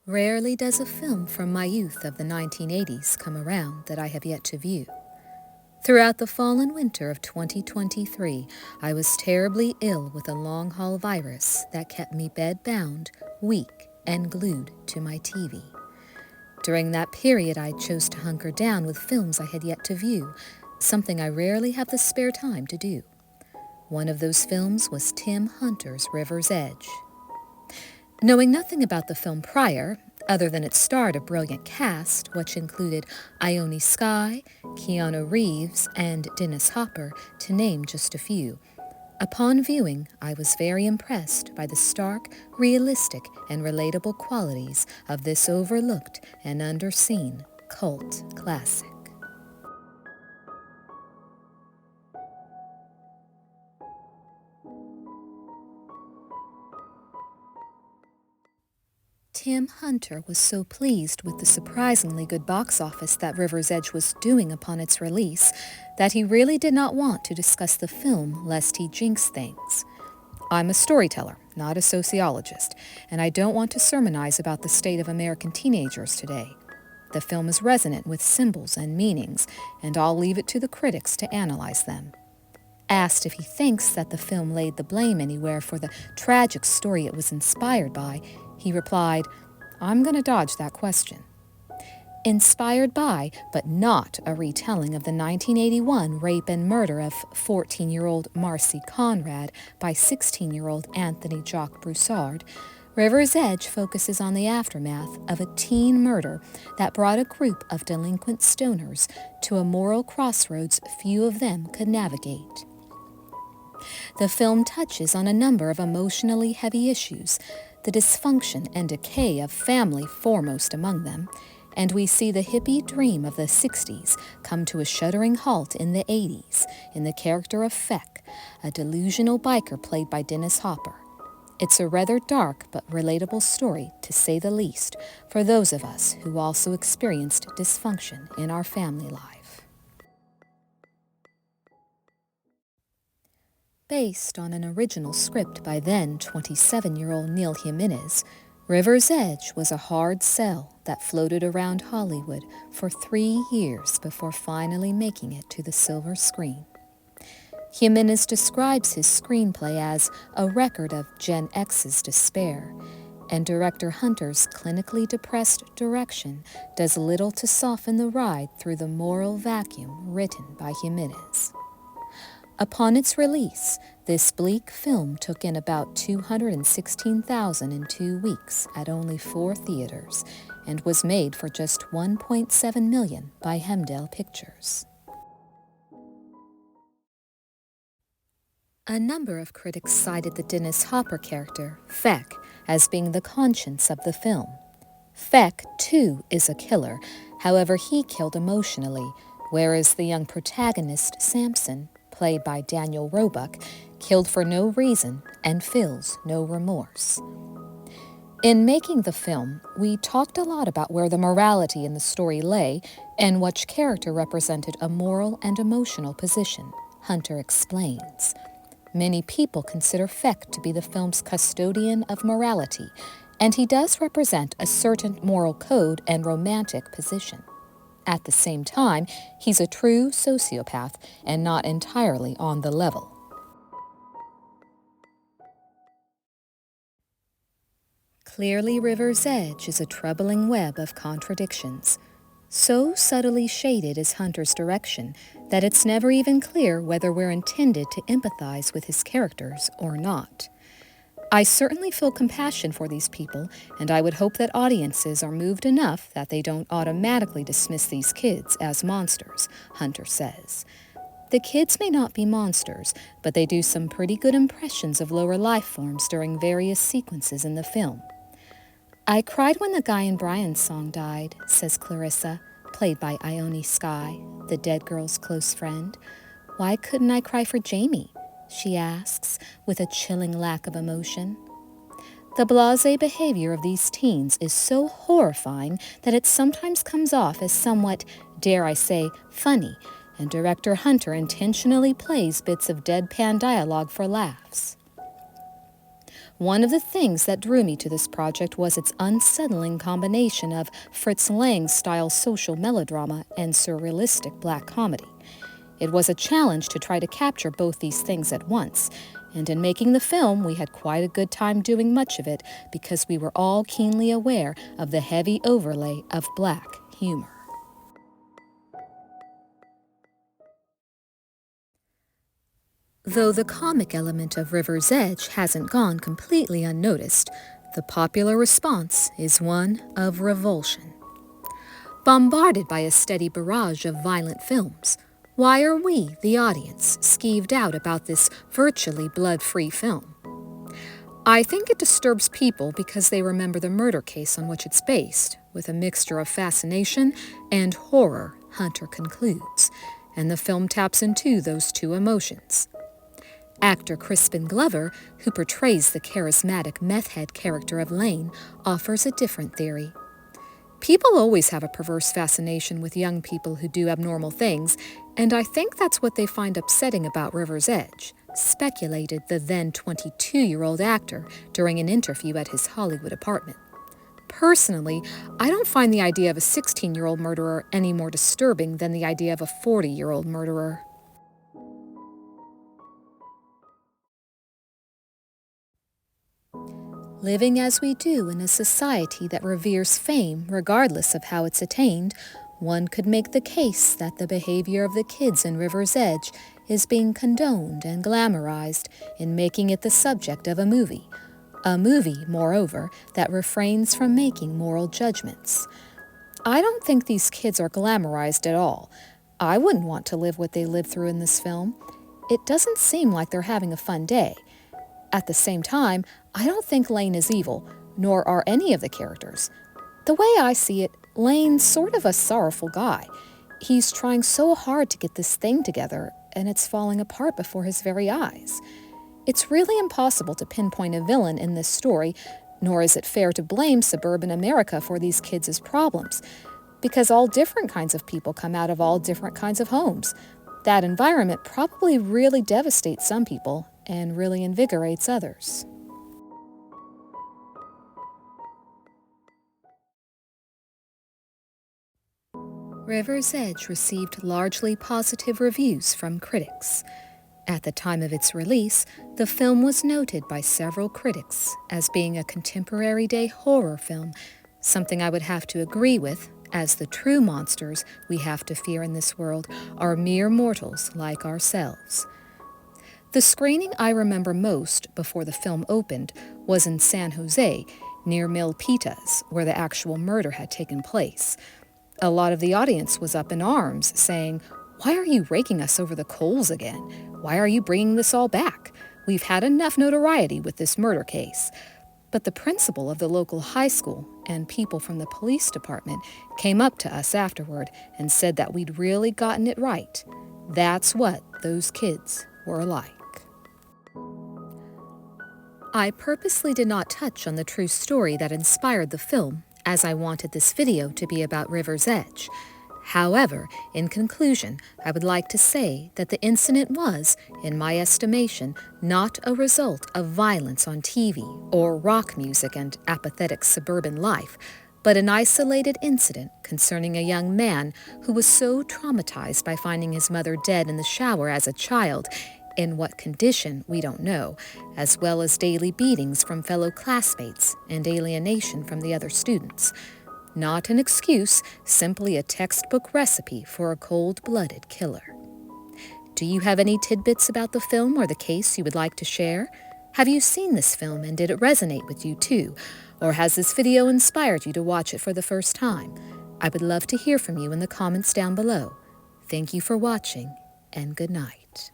Rarely does a film from my youth of the 1980s come around that I have yet to view. Throughout the fall and winter of 2023, I was terribly ill with a long-haul virus that kept me bed-bound, weak, and glued to my TV. During that period, I chose to hunker down with films I had yet to view, something I rarely have the spare time to do. One of those films was Tim Hunter's River's Edge. Knowing nothing about the film prior, other than it starred a brilliant cast, which included Ione Skye, Keanu Reeves, and Dennis Hopper, to name just a few, upon viewing, I was very impressed by the stark, realistic, and relatable qualities of this overlooked and underseen cult classic. Tim Hunter was so pleased with the surprisingly good box office that River's Edge was doing upon its release that he really did not want to discuss the film lest he jinx things. I'm a storyteller, not a sociologist, and I don't want to sermonize about the state of American teenagers today. The film is resonant with symbols and meanings, and I'll leave it to the critics to analyze them. Asked if he thinks that the film laid the blame anywhere for the tragic story it was inspired by, he replied, "I'm going to dodge that question." Inspired by, but not a retelling of the 1981 rape and murder of 14-year-old Mary Conrad by 16-year-old Anthony Jacques Broussard, River's Edge focuses on the aftermath of a teen murder that brought a group of delinquent stoners to a moral crossroads few of them could navigate. The film touches on a number of emotionally heavy issues, the dysfunction and decay of family foremost among them, and we see the hippie dream of the 60s come to a shuddering halt in the 80s in the character of Feck, a delusional biker played by Dennis Hopper. It's a rather dark but relatable story, to say the least, for those of us who also experienced dysfunction in our family life. Based on an original script by then 27-year-old Neil Jimenez, River's Edge was a hard sell that floated around Hollywood for 3 years before finally making it to the silver screen. Jimenez describes his screenplay as a record of Gen X's despair, and director Hunter's clinically depressed direction does little to soften the ride through the moral vacuum written by Jimenez. Upon its release, this bleak film took in about $216,000 in 2 weeks at only 4 theaters and was made for just $1.7 million by Hemdale Pictures. A number of critics cited the Dennis Hopper character, Feck, as being the conscience of the film. Feck, too, is a killer, however he killed emotionally, whereas the young protagonist, Samson, played by Daniel Roebuck, killed for no reason and feels no remorse. In making the film, we talked a lot about where the morality in the story lay and which character represented a moral and emotional position, Hunter explains. Many people consider Feck to be the film's custodian of morality, and he does represent a certain moral code and romantic position. At the same time, he's a true sociopath and not entirely on the level. Clearly, River's Edge is a troubling web of contradictions. So subtly shaded is Hunter's direction that it's never even clear whether we're intended to empathize with his characters or not. I certainly feel compassion for these people, and I would hope that audiences are moved enough that they don't automatically dismiss these kids as monsters, Hunter says. The kids may not be monsters, but they do some pretty good impressions of lower life forms during various sequences in the film. I cried when the Guy and Brian song died, says Clarissa, played by Ione Skye, the dead girl's close friend. Why couldn't I cry for Jamie? She asks, with a chilling lack of emotion. The blasé behavior of these teens is so horrifying that it sometimes comes off as somewhat, dare I say, funny, and director Hunter intentionally plays bits of deadpan dialogue for laughs. One of the things that drew me to this project was its unsettling combination of Fritz Lang-style social melodrama and surrealistic black comedy. It was a challenge to try to capture both these things at once, and in making the film, we had quite a good time doing much of it because we were all keenly aware of the heavy overlay of black humor. Though the comic element of River's Edge hasn't gone completely unnoticed, the popular response is one of revulsion. Bombarded by a steady barrage of violent films, why are we, the audience, skeeved out about this virtually blood-free film? I think it disturbs people because they remember the murder case on which it's based, with a mixture of fascination and horror, Hunter concludes, and the film taps into those two emotions. Actor Crispin Glover, who portrays the charismatic meth-head character of Lane, offers a different theory. People always have a perverse fascination with young people who do abnormal things, and I think that's what they find upsetting about River's Edge, speculated the then 22-year-old actor during an interview at his Hollywood apartment. Personally, I don't find the idea of a 16-year-old murderer any more disturbing than the idea of a 40-year-old murderer. Living as we do in a society that reveres fame regardless of how it's attained, one could make the case that the behavior of the kids in River's Edge is being condoned and glamorized in making it the subject of a movie. A movie, moreover, that refrains from making moral judgments. I don't think these kids are glamorized at all. I wouldn't want to live what they lived through in this film. It doesn't seem like they're having a fun day. At the same time, I don't think Lane is evil, nor are any of the characters. The way I see it, Lane's sort of a sorrowful guy. He's trying so hard to get this thing together, and it's falling apart before his very eyes. It's really impossible to pinpoint a villain in this story, nor is it fair to blame suburban America for these kids' problems, because all different kinds of people come out of all different kinds of homes. That environment probably really devastates some people and really invigorates others. River's Edge received largely positive reviews from critics. At the time of its release, the film was noted by several critics as being a contemporary day horror film, something I would have to agree with, as the true monsters we have to fear in this world are mere mortals like ourselves. The screening I remember most before the film opened was in San Jose, near Milpitas, where the actual murder had taken place. A lot of the audience was up in arms, saying, "Why are you raking us over the coals again? Why are you bringing this all back? We've had enough notoriety with this murder case." But the principal of the local high school and people from the police department came up to us afterward and said that we'd really gotten it right. That's what those kids were like. I purposely did not touch on the true story that inspired the film, as I wanted this video to be about River's Edge. However, in conclusion, I would like to say that the incident was, in my estimation, not a result of violence on TV or rock music and apathetic suburban life, but an isolated incident concerning a young man who was so traumatized by finding his mother dead in the shower as a child, in what condition we don't know, as well as daily beatings from fellow classmates and alienation from the other students. Not an excuse, simply a textbook recipe for a cold-blooded killer. Do you have any tidbits about the film or the case you would like to share? Have you seen this film and did it resonate with you too? Or has this video inspired you to watch it for the first time? I would love to hear from you in the comments down below. Thank you for watching, and good night.